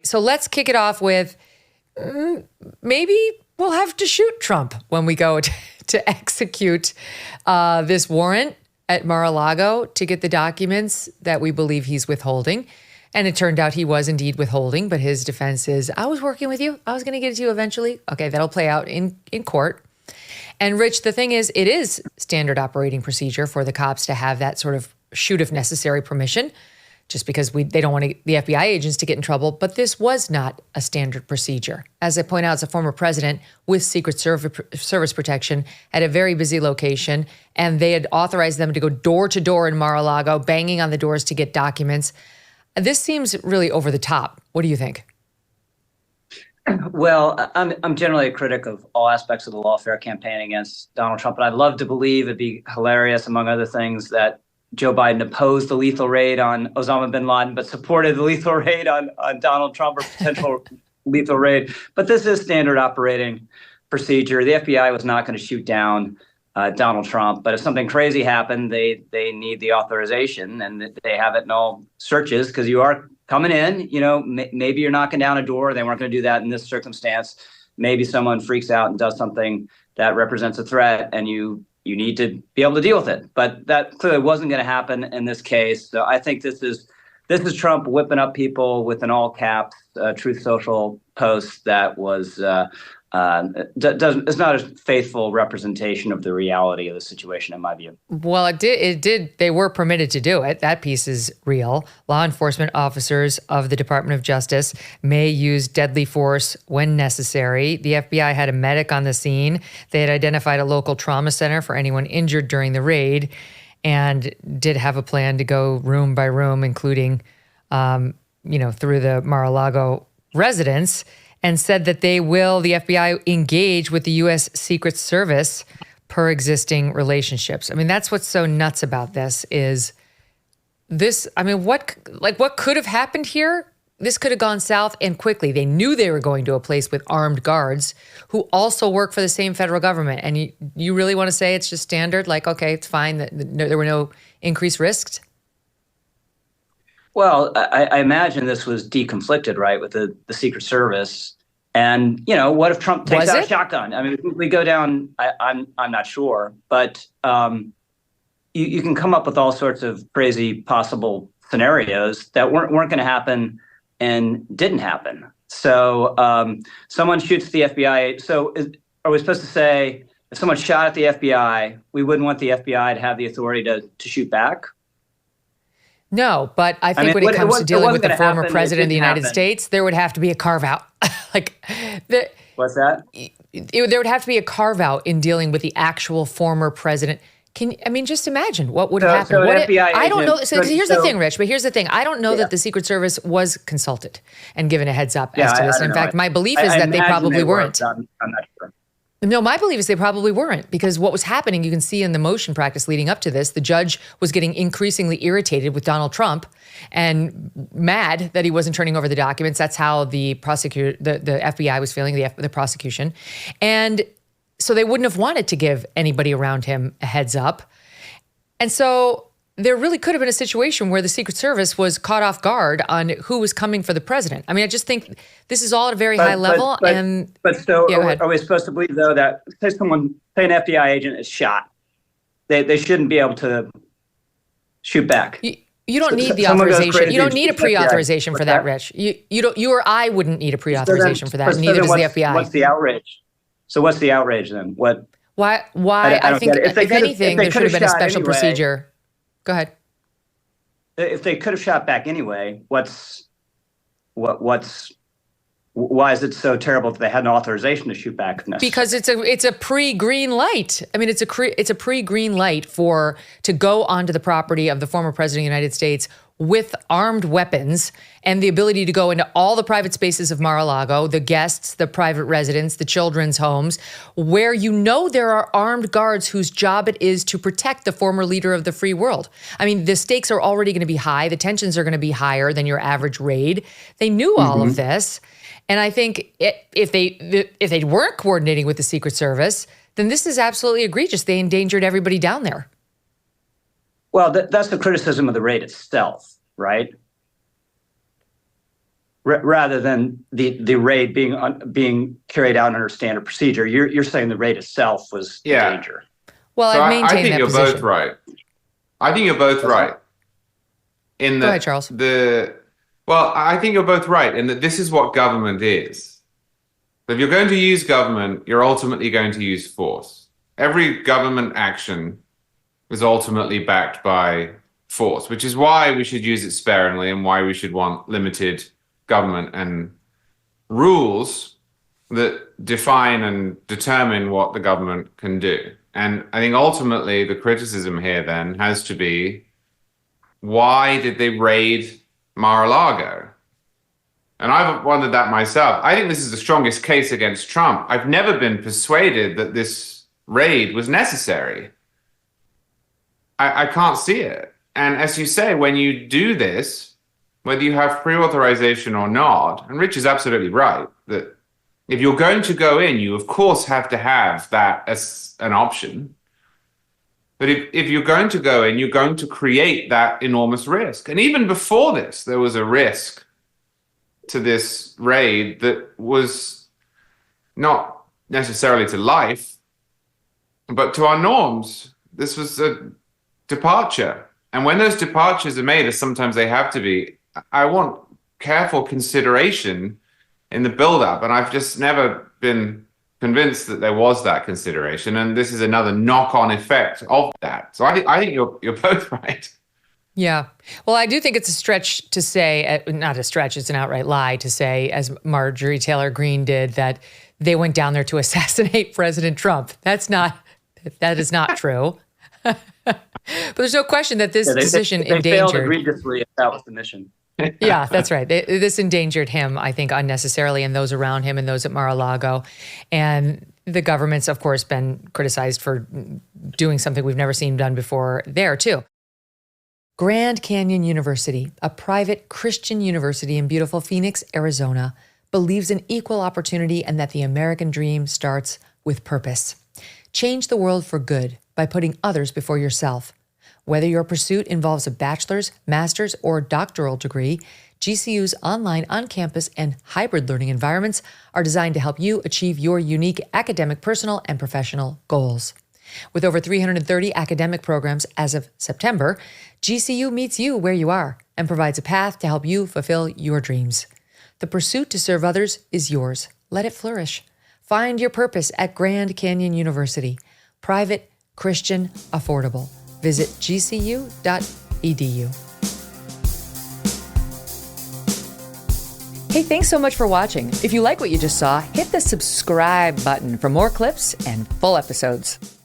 So let's kick it off with maybe we'll have to shoot Trump when we go to execute this warrant at Mar-a-Lago to get the documents that we believe he's withholding. And it turned out he was indeed withholding, but his defense is, I was working with you. I was going to get it to you eventually. Okay, that'll play out in court. And Rich, the thing is, it is standard operating procedure for the cops to have that sort of shoot if necessary permission, just because they don't want the FBI agents to get in trouble. But this was not a standard procedure. As I point out, it's a former president with Secret Service protection at a very busy location, and they had authorized them to go door to door in Mar-a-Lago, banging on the doors to get documents. This seems really over the top. What do you think? Well, I'm generally a critic of all aspects of the lawfare campaign against Donald Trump, and I'd love to believe it'd be hilarious, among other things, that Joe Biden opposed the lethal raid on Osama bin Laden, but supported the lethal raid on Donald Trump, or potential lethal raid. But this is standard operating procedure. The FBI was not going to shoot down Donald Trump, but if something crazy happened, they need the authorization, and they have it in all searches, because you are coming in. Maybe you're knocking down a door. They weren't going to do that in this circumstance. Maybe someone freaks out and does something that represents a threat, and you need to be able to deal with it. But that clearly wasn't going to happen in this case. So I think this is Trump whipping up people with an all caps Truth Social post that was it's not a faithful representation of the reality of the situation, in my view. Well, it did. They were permitted to do it. That piece is real. Law enforcement officers of the Department of Justice may use deadly force when necessary. The FBI had a medic on the scene. They had identified a local trauma center for anyone injured during the raid, and did have a plan to go room by room, including, through the Mar-a-Lago residence, and said that the FBI engage with the U.S. Secret Service per existing relationships. I mean, that's what's so nuts about this is this. I mean, what could have happened here? This could have gone south and quickly. They knew they were going to a place with armed guards who also work for the same federal government. And you really want to say it's just standard? Like, okay, it's fine that there were no increased risks? Well, I imagine this was deconflicted, right, with the Secret Service. And, what if Trump takes out a shotgun? I mean, we go down, I'm not sure, but you can come up with all sorts of crazy possible scenarios that weren't going to happen and didn't happen. So someone shoots the FBI. So are we supposed to say if someone shot at the FBI, we wouldn't want the FBI to have the authority to shoot back? No, but I think when it comes to dealing with the former president of the United States, there would have to be a carve-out. What's that? There would have to be a carve-out in dealing with the actual former president. Just imagine what would happen. So I don't know. So here's the thing, Rich, but here's the thing. I don't know that the Secret Service was consulted and given a heads up as to this. In fact, my belief is that they probably weren't. I'm not sure. No, my belief is they probably weren't, because what was happening, you can see in the motion practice leading up to this, the judge was getting increasingly irritated with Donald Trump and mad that he wasn't turning over the documents. That's how the FBI was feeling, the prosecution. And so they wouldn't have wanted to give anybody around him a heads up. And so there really could have been a situation where the Secret Service was caught off guard on who was coming for the president. I mean, I just think this is all at a very high level. Are we supposed to believe, though, that say an FBI agent is shot, they shouldn't be able to shoot back? You don't need the authorization. You don't need a pre-authorization for that, Rich. You or I wouldn't need a pre-authorization for that. Neither does the FBI. What's the outrage? So what's the outrage then? Why? I think if anything, there should have been a special procedure. Go ahead. If they could have shot back anyway, why is it so terrible that they had an authorization to shoot back? Because it's a pre-green light. I mean, it's a pre-green light to go onto the property of the former president of the United States with armed weapons and the ability to go into all the private spaces of Mar-a-Lago, the guests, the private residents, the children's homes, where there are armed guards whose job it is to protect the former leader of the free world. I mean, the stakes are already going to be high. The tensions are going to be higher than your average raid. They knew all of this. And I think if they weren't coordinating with the Secret Service, then this is absolutely egregious. They endangered everybody down there. Well, that's the criticism of the raid itself, right? rather than the raid being carried out under standard procedure. You're saying the raid itself was the danger. Well, so I've maintained I think that you're position. both right. I think you're both right. In Go ahead, Charles. I think you're both right in that this is what government is. If you're going to use government, you're ultimately going to use force. Every government action is ultimately backed by force, which is why we should use it sparingly and why we should want limited government and rules that define and determine what the government can do. And I think ultimately the criticism here then has to be, why did they raid Mar-a-Lago? And I've wondered that myself. I think this is the strongest case against Trump. I've never been persuaded that this raid was necessary. I can't see it. And as you say, when you do this, whether you have pre-authorization or not, and Rich is absolutely right, that if you're going to go in, you of course have to have that as an option. But if you're going to go in, you're going to create that enormous risk. And even before this, there was a risk to this raid that was not necessarily to life, but to our norms. This was a departure. And when those departures are made, as sometimes they have to be, I want careful consideration in the build-up. And I've just never been convinced that there was that consideration. And this is another knock-on effect of that. So I think you're both right. Yeah. Well, I do think it's a stretch to say, not a stretch, it's an outright lie to say, as Marjorie Taylor Greene did, that they went down there to assassinate President Trump. That is not true. But there's no question that this decision endangered. They failed egregiously if that was the mission. Yeah, that's right. This endangered him, I think, unnecessarily, and those around him and those at Mar-a-Lago. And the government's, of course, been criticized for doing something we've never seen done before there, too. Grand Canyon University, a private Christian university in beautiful Phoenix, Arizona, believes in equal opportunity and that the American dream starts with purpose. Change the world for good by putting others before yourself. Whether your pursuit involves a bachelor's, master's, or doctoral degree, GCU's online, on-campus, and hybrid learning environments are designed to help you achieve your unique academic, personal, and professional goals. With over 330 academic programs as of September, GCU meets you where you are and provides a path to help you fulfill your dreams. The pursuit to serve others is yours. Let it flourish. Find your purpose at Grand Canyon University. Private, Christian, affordable. Visit gcu.edu. Hey, thanks so much for watching. If you like what you just saw, hit the subscribe button for more clips and full episodes.